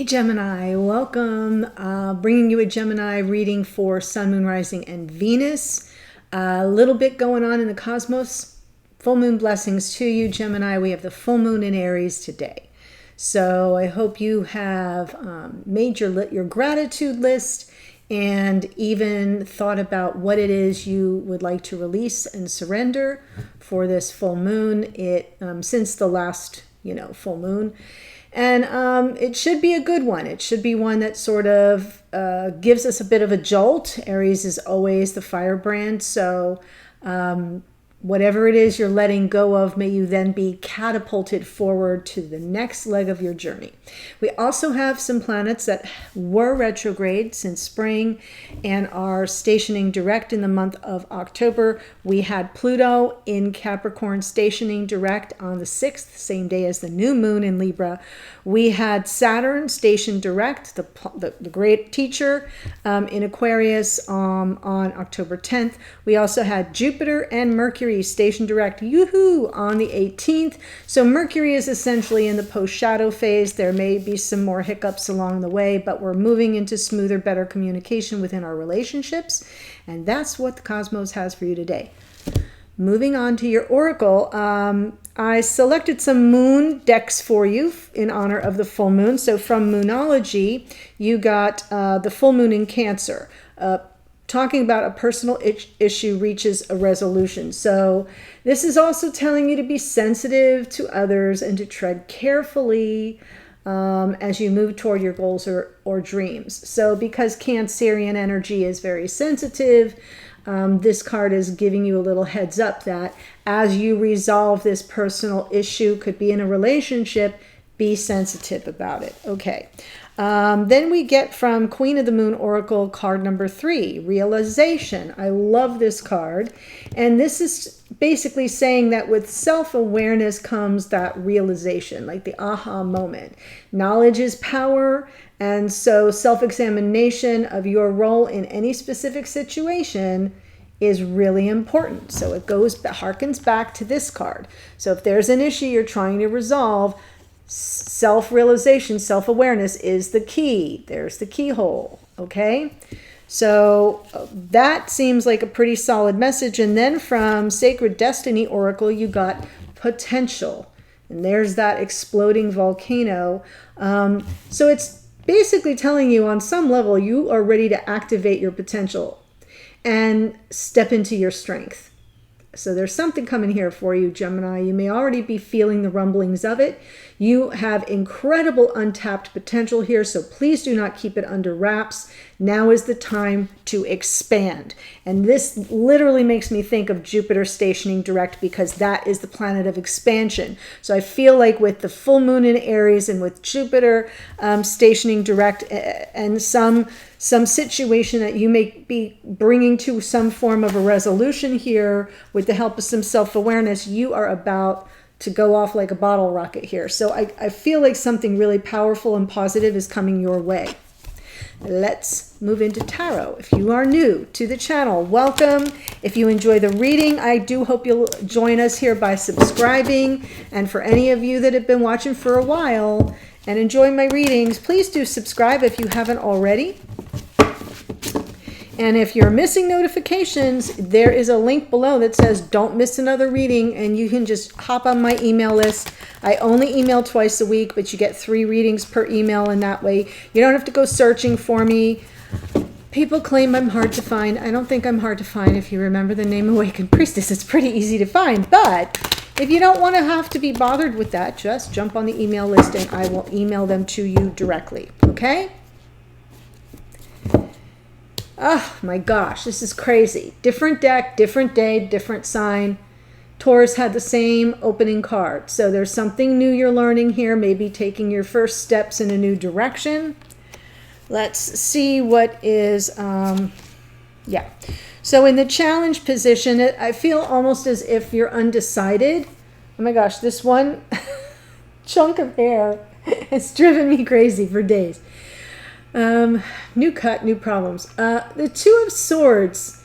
Gemini, welcome. Bringing you a Gemini reading for Sun, Moon, Rising, and Venus. A little bit going on in the cosmos. Full moon blessings to you, Gemini. We have the full moon in Aries today. So I hope you have made your gratitude list and even thought about what it is you would like to release and surrender for this full moon. Since the last, full moon. And it should be a good one. It should be one that sort of gives us a bit of a jolt. Aries is always the firebrand. So whatever it is you're letting go of, may you then be catapulted forward to the next leg of your journey. We also have some planets that were retrograde since spring and are stationing direct in the month of October. We had Pluto in Capricorn stationing direct on the 6th, same day as the new moon in Libra. We had Saturn stationed direct, the great teacher, in Aquarius on October 10th. We also had Jupiter and Mercury stationed direct, on the 18th. So Mercury is essentially in the post-shadow phase. There may be some more hiccups along the way, but we're moving into smoother, better communication within our relationships. And that's what the cosmos has for you today. Moving on to your oracle, I selected some moon decks for you in honor of the full moon. So from Moonology, you got the full moon in Cancer, talking about a personal issue reaches a resolution. So this is also telling you to be sensitive to others and to tread carefully as you move toward your goals or dreams. So because Cancerian energy is very sensitive, this card is giving you a little heads up that as you resolve this personal issue, could be in a relationship, be sensitive about it. Okay. Then we get from Queen of the Moon Oracle card number 3, Realization. I love this card. And this is basically saying that with self-awareness comes that realization, like the aha moment. Knowledge is power. And so self-examination of your role in any specific situation is really important. So it harkens back to this card. So if there's an issue you're trying to resolve, self-realization, self-awareness is the key. There's the keyhole, okay? So that seems like a pretty solid message. And then from Sacred Destiny Oracle, you got potential. And there's that exploding volcano. So it's basically telling you on some level you are ready to activate your potential and step into your strength. So there's something coming here for you, Gemini. You may already be feeling the rumblings of it. You have incredible untapped potential here, so please do not keep it under wraps. Now is the time to expand. And this literally makes me think of Jupiter stationing direct because that is the planet of expansion. So I feel like with the full moon in Aries and with Jupiter stationing direct and some situation that you may be bringing to some form of a resolution here with the help of some self-awareness, you are about to go off like a bottle rocket here. So I feel like something really powerful and positive is coming your way. Let's move into tarot. If you are new to the channel, welcome. If you enjoy the reading, I do hope you'll join us here by subscribing. And for any of you that have been watching for a while and enjoy my readings, please do subscribe if you haven't already. And if you're missing notifications, there is a link below that says don't miss another reading, and you can just hop on my email list. I only email twice a week, but you get 3 readings per email, and that way you don't have to go searching for me. People claim I'm hard to find. I don't think I'm hard to find. If you remember the name Awakened Priestess, it's pretty easy to find. But if you don't want to have to be bothered with that, just jump on the email list and I will email them to you directly. Okay? Oh my gosh, this is crazy. Different deck, different day, different sign. Taurus had the same opening card. So there's something new you're learning here, maybe taking your first steps in a new direction. Let's see what is, So in the challenge position, I feel almost as if you're undecided. Oh my gosh, this one chunk of hair has driven me crazy for days. New cut, new problems. The Two of Swords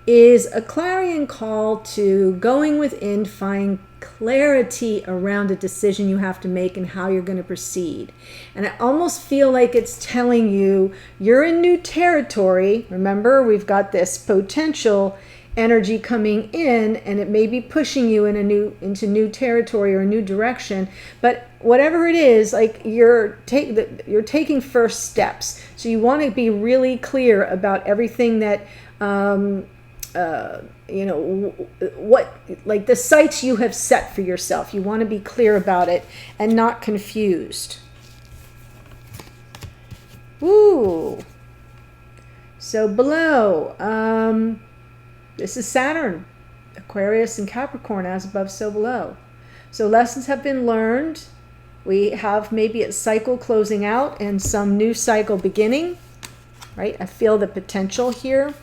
is a clarion call to going within, find clarity around a decision you have to make and how you're going to proceed. And I almost feel like it's telling you you're in new territory. Remember, we've got this potential energy coming in, and it may be pushing you into new territory or a new direction. But whatever it is, like you're taking first steps. So you want to be really clear about everything that what, like the sights you have set for yourself. You want to be clear about it and not confused. Ooh. So below, this is Saturn, Aquarius and Capricorn, as above, so below. So lessons have been learned. We have maybe a cycle closing out and some new cycle beginning, right? I feel the potential here.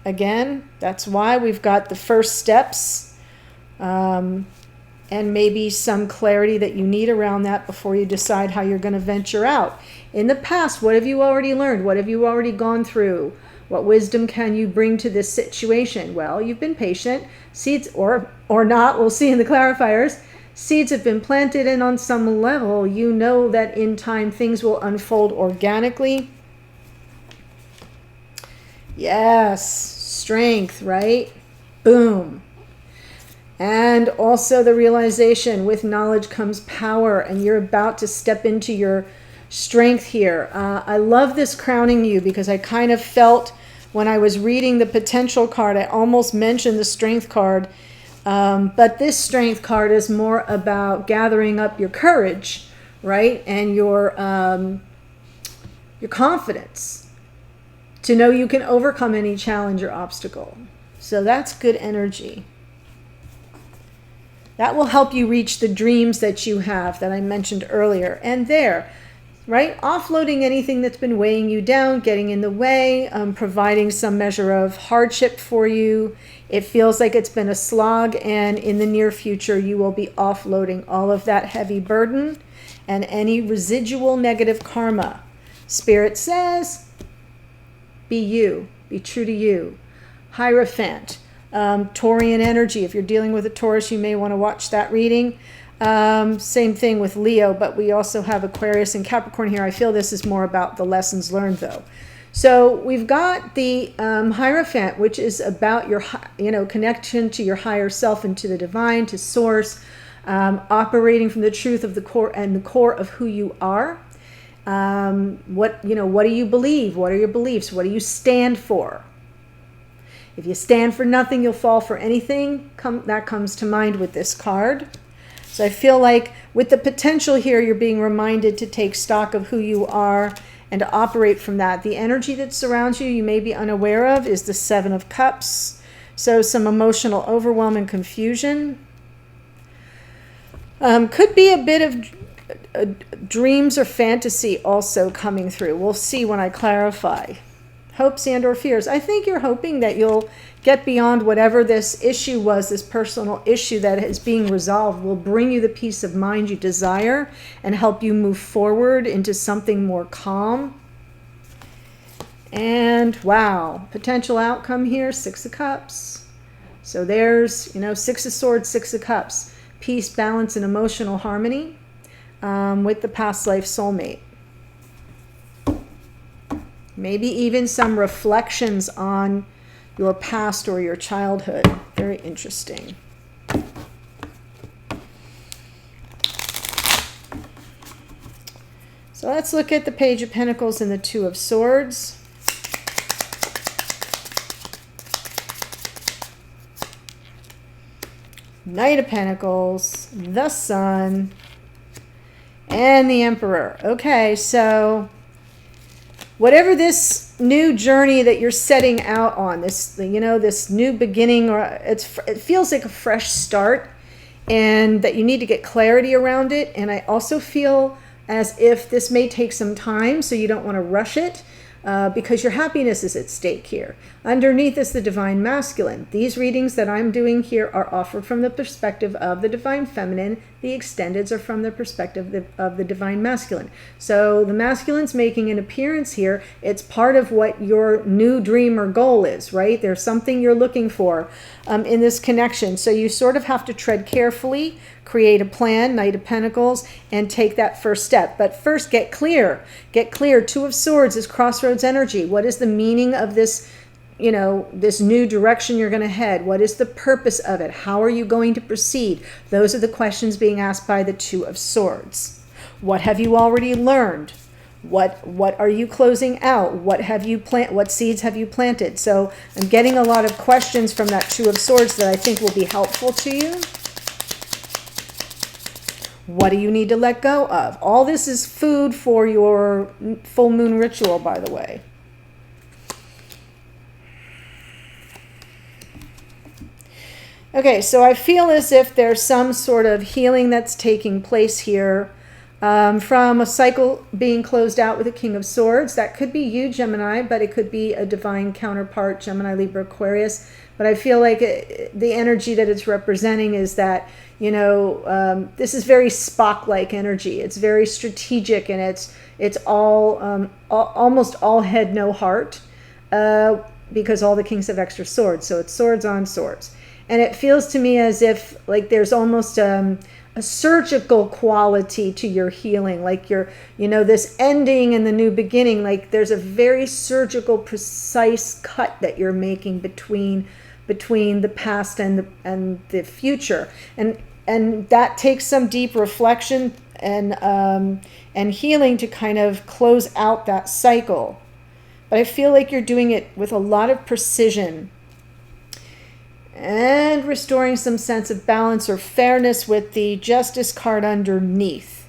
Again, that's why we've got the first steps and maybe some clarity that you need around that before you decide how you're going to venture out. In the past, what have you already learned? What have you already gone through? What wisdom can you bring to this situation? Well, you've been patient. Seeds, or not, we'll see in the clarifiers. Seeds have been planted, and on some level, you know that in time things will unfold organically. Yes, strength, right? Boom. And also the realization, with knowledge comes power, and you're about to step into your strength here. I love this crowning you, because I kind of felt when I was reading the potential card, I almost mentioned the strength card, but this strength card is more about gathering up your courage, right? And your confidence to know you can overcome any challenge or obstacle. So that's good energy. That will help you reach the dreams that you have that I mentioned earlier. And there, right? Offloading anything that's been weighing you down, getting in the way, providing some measure of hardship for you. It feels like it's been a slog, and in the near future, you will be offloading all of that heavy burden and any residual negative karma. Spirit says, be you, be true to you. Hierophant, Taurian energy. If you're dealing with a Taurus, you may want to watch that reading. Same thing with Leo, but we also have Aquarius and Capricorn here. I feel this is more about the lessons learned, though. So we've got the Hierophant, which is about your, connection to your higher self and to the divine, to source, operating from the truth of the core and the core of who you are. What do you believe? What are your beliefs? What do you stand for? If you stand for nothing, you'll fall for anything. That comes to mind with this card. So I feel like with the potential here, you're being reminded to take stock of who you are and to operate from that. The energy that surrounds you may be unaware of is the Seven of Cups. So some emotional overwhelm and confusion. Could be a bit of dreams or fantasy also coming through. We'll see when I clarify. Hopes and or fears. I think you're hoping that you'll get beyond whatever this issue was, this personal issue that is being resolved will bring you the peace of mind you desire and help you move forward into something more calm. And wow, potential outcome here, Six of Cups. So there's, Six of Swords, Six of Cups. Peace, balance, and emotional harmony with the past life soulmate. Maybe even some reflections on your past or your childhood. Very interesting. So let's look at the Page of Pentacles and the Two of Swords. Knight of Pentacles, the Sun, and the Emperor. Okay, so whatever this new journey that you're setting out on, this new beginning, or it feels like a fresh start, and that you need to get clarity around it. And I also feel as if this may take some time, so you don't want to rush it, because your happiness is at stake here. Underneath is the Divine Masculine. These readings that I'm doing here are offered from the perspective of the Divine Feminine, The extendeds are from the perspective of the divine masculine. So the masculine's making an appearance here. It's part of what your new dream or goal is, right? There's something you're looking for in this connection. So you sort of have to tread carefully, create a plan, Knight of Pentacles, and take that first step. But first, get clear. Get clear. Two of Swords is crossroads energy. What is the meaning of this, you know, this new direction you're going to head? What is the purpose of it? How are you going to proceed? Those are the questions being asked by the Two of Swords. What have you already learned? What are you closing out? What seeds have you planted? So I'm getting a lot of questions from that Two of Swords that I think will be helpful to you. What do you need to let go of? All this is food for your full moon ritual, by the way. Okay, so I feel as if there's some sort of healing that's taking place here from a cycle being closed out with the King of Swords. That could be you, Gemini, but it could be a divine counterpart, Gemini, Libra, Aquarius. But I feel like the energy that it's representing is that, you know, this is very Spock-like energy. It's very strategic, and it's all almost all head, no heart, because all the kings have extra swords. So it's swords on swords. And it feels to me as if like there's almost a surgical quality to your healing, like you're, you know, this ending and the new beginning, like there's a very surgical, precise cut that you're making between the past and the future. And that takes some deep reflection and healing to kind of close out that cycle. But I feel like you're doing it with a lot of precision and restoring some sense of balance or fairness with the Justice card underneath.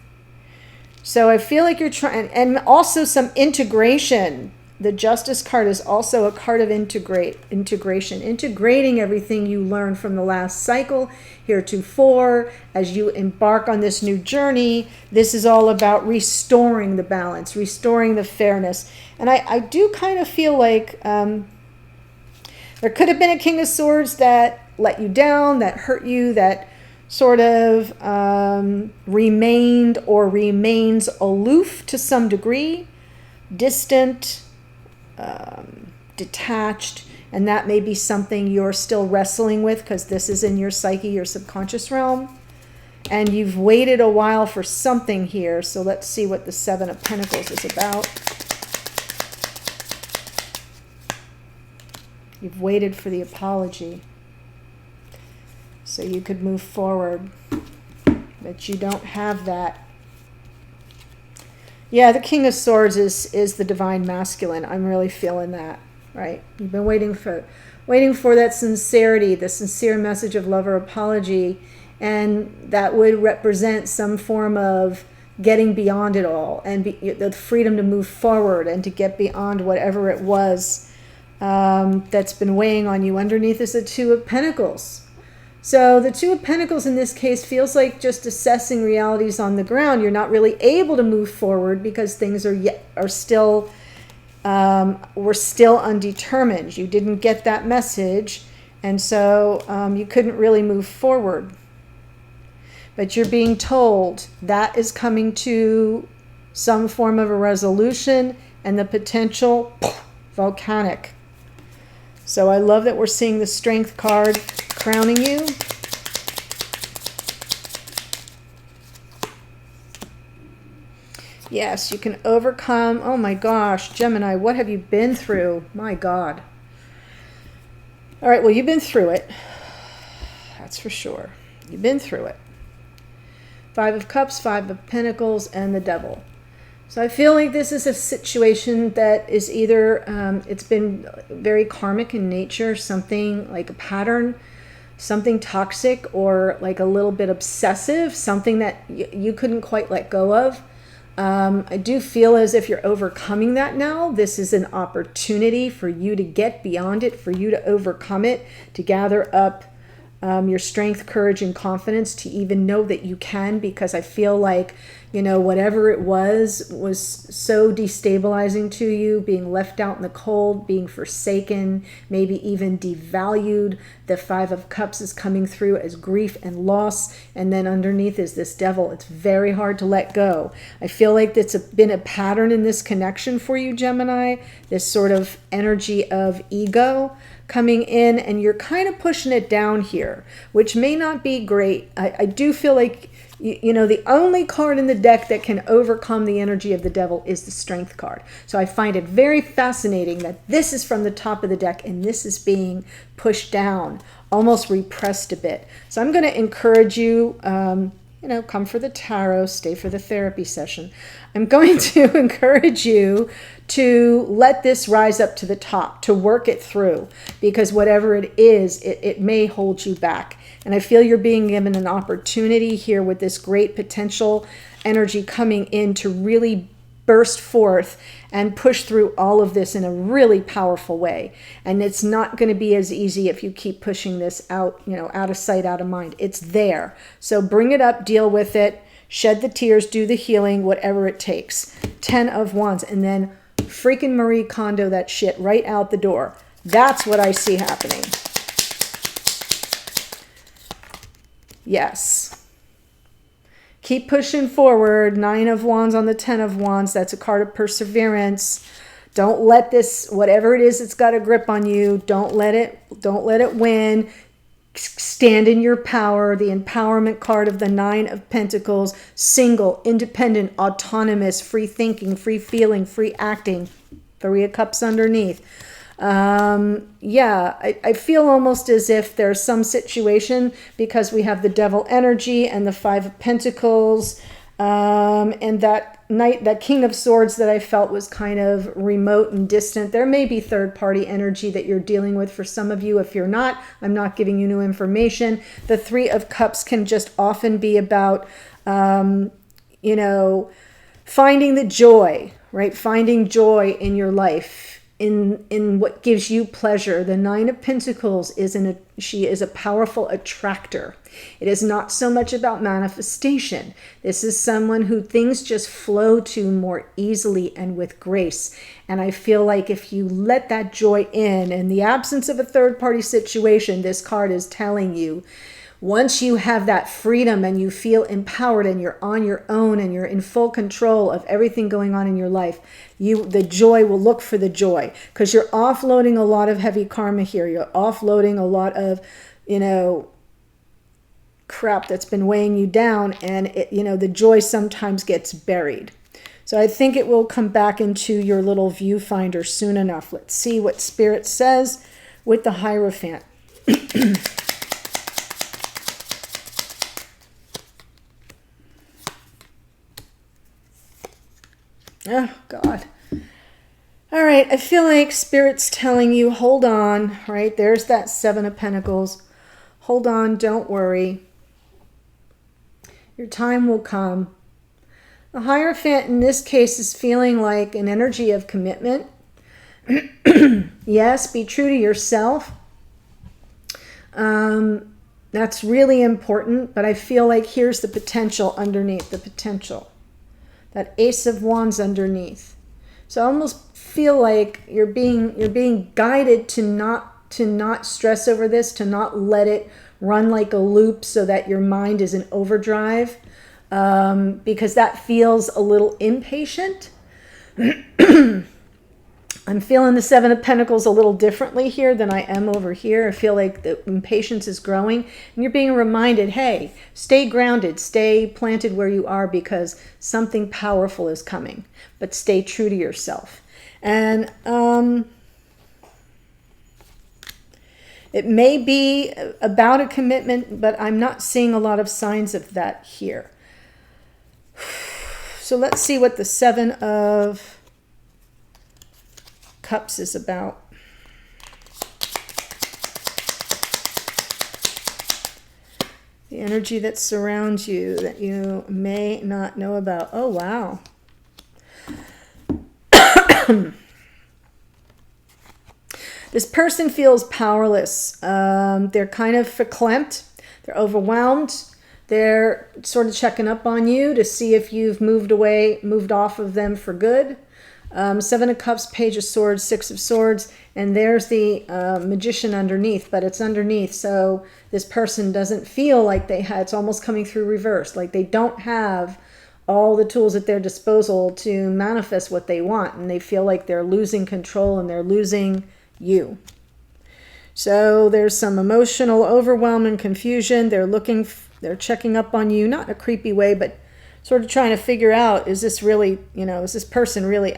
So I feel like you're trying, and also some integration. The Justice card is also a card of integration, integrating everything you learned from the last cycle heretofore. As you embark on this new journey, this is all about restoring the balance, restoring the fairness. And I do kind of feel like there could have been a King of Swords that let you down, that hurt you, that sort of remained or remains aloof to some degree, distant, detached, and that may be something you're still wrestling with because this is in your psyche, your subconscious realm, and you've waited a while for something here. So let's see what the Seven of Pentacles is about. You've waited for the apology so you could move forward, but you don't have that. Yeah, the King of Swords is the divine masculine. I'm really feeling that, right? You've been waiting for that sincerity, the sincere message of love or apology, and that would represent some form of getting beyond it all and the freedom to move forward and to get beyond whatever it was that's been weighing on you. Underneath is the Two of Pentacles. So the Two of Pentacles in this case feels like just assessing realities on the ground. You're not really able to move forward because things we're still undetermined. You didn't get that message, and so you couldn't really move forward. But you're being told that is coming to some form of a resolution and the potential volcanic. So I love that we're seeing the Strength card crowning you. Yes, you can overcome. Oh my gosh, Gemini, what have you been through? My God. All right, well, you've been through it. That's for sure. You've been through it. Five of Cups, Five of Pentacles, and the Devil. So I feel like this is a situation that is either, it's been very karmic in nature, something like a pattern, something toxic, or like a little bit obsessive, something that you couldn't quite let go of. I do feel as if you're overcoming that now. This is an opportunity for you to get beyond it, for you to overcome it, to gather up your strength, courage, and confidence to even know that you can, because I feel like, whatever it was so destabilizing to you, being left out in the cold, being forsaken, maybe even devalued. The Five of Cups is coming through as grief and loss, and then underneath is this Devil. It's very hard to let go. I feel like that's been a pattern in this connection for you, Gemini, this sort of energy of ego coming in, and you're kind of pushing it down here, which may not be great. I do feel like, the only card in the deck that can overcome the energy of the Devil is the Strength card. So I find it very fascinating that this is from the top of the deck and this is being pushed down, almost repressed a bit. So I'm going to encourage you, come for the tarot, stay for the therapy session. I'm going to encourage you to let this rise up to the top, to work it through, because whatever it is, it may hold you back. And I feel you're being given an opportunity here with this great potential energy coming in to really burst forth and push through all of this in a really powerful way. And it's not going to be as easy if you keep pushing this out, out of sight, out of mind. It's there. So bring it up, deal with it, shed the tears, do the healing, whatever it takes. 10 of Wands, and then freaking Marie Kondo that shit right out the door. That's what I see happening. Yes. Keep pushing forward. 9 of Wands on the 10 of Wands. That's a card of perseverance. Don't let this, whatever it is, it's got a grip on you. Don't let it win. Stand in your power. The empowerment card of the 9 of Pentacles. Single, independent, autonomous, free thinking, free feeling, free acting. 3 of Cups underneath. I feel almost as if there's some situation, because we have the Devil energy and the 5 of Pentacles, and that Knight, that King of Swords that I felt was kind of remote and distant. There may be third-party energy that you're dealing with for some of you. If you're not, I'm not giving you new information. The 3 of Cups can just often be about, finding the joy, right? Finding joy in your life. In what gives you pleasure. The 9 of Pentacles she is a powerful attractor. It is not so much about manifestation. This is someone who things just flow to more easily and with grace. And I feel like if you let that joy in the absence of a third-party situation, this card is telling you, once you have that freedom and you feel empowered and you're on your own and you're in full control of everything going on in your life, the joy will look for the joy, because you're offloading a lot of heavy karma here. You're offloading a lot of, crap that's been weighing you down, and the joy sometimes gets buried. So I think it will come back into your little viewfinder soon enough. Let's see what Spirit says with the Hierophant. Oh, God. All right, I feel like Spirit's telling you, hold on, right? There's that 7 of Pentacles. Hold on, don't worry. Your time will come. The Hierophant in this case is feeling like an energy of commitment. Yes, be true to yourself. That's really important, but I feel like here's the potential underneath, the potential. That Ace of Wands underneath. So I almost feel like you're being guided to not stress over this, to not let it run like a loop so that your mind is in overdrive, because that feels a little impatient. I'm feeling the 7 of Pentacles a little differently here than I am over here. I feel like the impatience is growing, and you're being reminded, hey, stay grounded, stay planted where you are, because something powerful is coming, but stay true to yourself. And it may be about a commitment, but I'm not seeing a lot of signs of that here. So let's see what the 7 of Cups is about. The energy that surrounds you that you may not know about. Oh, wow. The This person feels powerless. They're kind of verklempt. They're overwhelmed. They're sort of checking up on you to see if you've moved off of them for good. Seven of Cups, Page of Swords, Six of Swords, and there's the Magician underneath, but it's underneath, so this person doesn't feel like it's almost coming through reverse, like they don't have all the tools at their disposal to manifest what they want, and they feel like they're losing control and they're losing you. So there's some emotional overwhelm and confusion. They're checking up on you, not in a creepy way, but sort of trying to figure out, is this person really,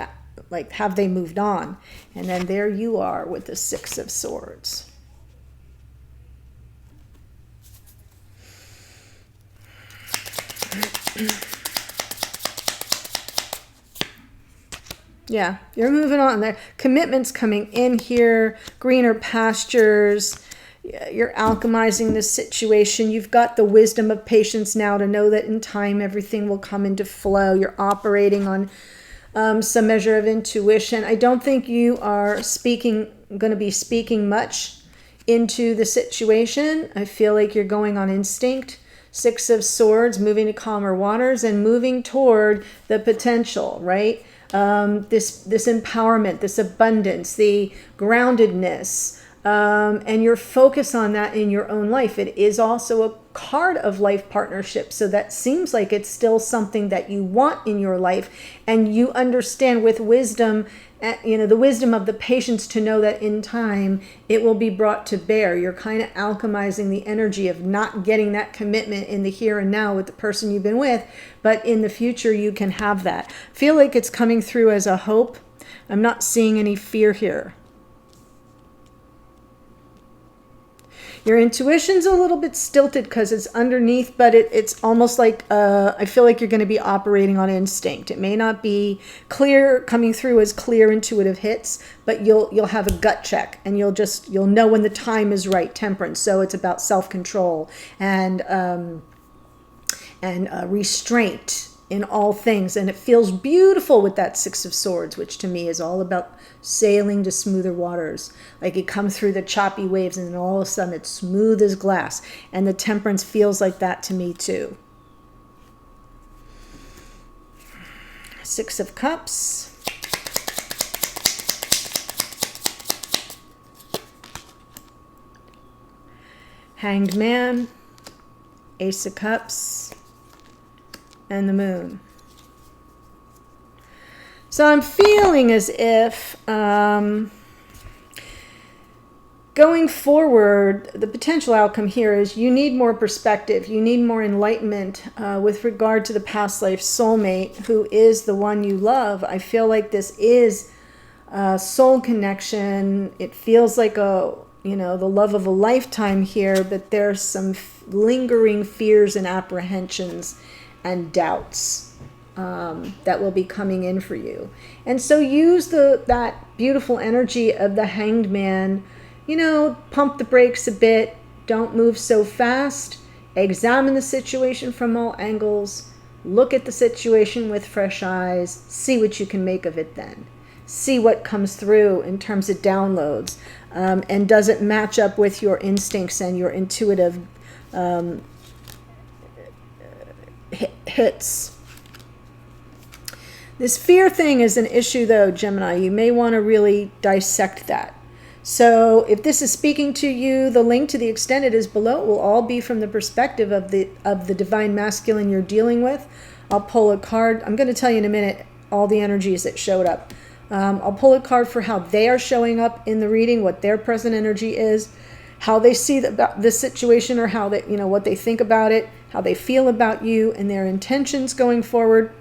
like, have they moved on? And then there you are with the Six of Swords. Yeah, you're moving on. There, commitments coming in here, greener pastures. You're alchemizing this situation. You've got the wisdom of patience now to know that in time everything will come into flow. You're operating on some measure of intuition. I don't think you are going to be speaking much into the situation. I feel like you're going on instinct. Six of Swords, moving to calmer waters and moving toward the potential, right? This empowerment, this abundance, the groundedness, and your focus on that in your own life. It is also a card of life partnership, so that seems like it's still something that you want in your life, and you understand with wisdom, the wisdom of the patience to know that in time it will be brought to bear. You're kind of alchemizing the energy of not getting that commitment in the here and now with the person you've been with, but in the future you can have that. Feel like it's coming through as a hope. I'm not seeing any fear here. Your intuition's a little bit stilted because it's underneath, but it's almost like, I feel like you're going to be operating on instinct. It may not be clear, coming through as clear intuitive hits, but you'll have a gut check, and you'll know when the time is right. Temperance. So it's about self-control and restraint in all things. And it feels beautiful with that Six of Swords, which to me is all about sailing to smoother waters. Like you come through the choppy waves and then all of a sudden it's smooth as glass. And the Temperance feels like that to me too. Six of Cups. Hanged Man. Ace of Cups. And the Moon. So I'm feeling as if going forward, the potential outcome here is you need more perspective. You need more enlightenment with regard to the past life soulmate who is the one you love. I feel like this is a soul connection. It feels like the love of a lifetime here, but there's some lingering fears and apprehensions and doubts that will be coming in for you. And so use that beautiful energy of the Hanged Man, pump the brakes a bit, don't move so fast, examine the situation from all angles, look at the situation with fresh eyes, see what you can make of it then. See what comes through in terms of downloads, and does it match up with your instincts and your intuitive hits. This fear thing is an issue though, Gemini. You may want to really dissect that. So if this is speaking to you, the link to the extended is below. It will all be from the perspective of the divine masculine you're dealing with. I'll pull a card. I'm going to tell you in a minute all the energies that showed up. I'll pull a card for how they are showing up in the reading, what their present energy is, how they see this situation, or how they, what they think about it, how they feel about you, and their intentions going forward,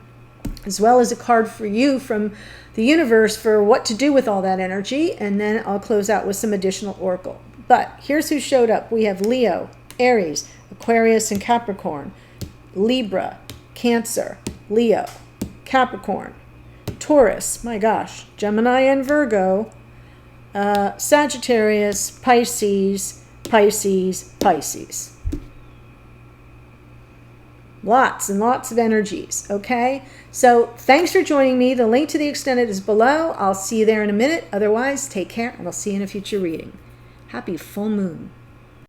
as well as a card for you from the universe for what to do with all that energy. And then I'll close out with some additional oracle. But here's who showed up. We have Leo, Aries, Aquarius, and Capricorn, Libra, Cancer, Leo, Capricorn, Taurus, my gosh, Gemini and Virgo, Sagittarius, Pisces, Pisces, Pisces. Lots and lots of energies, okay? So thanks for joining me. The link to the extended is below. I'll see you there in a minute. Otherwise, take care, and I'll see you in a future reading. Happy full moon.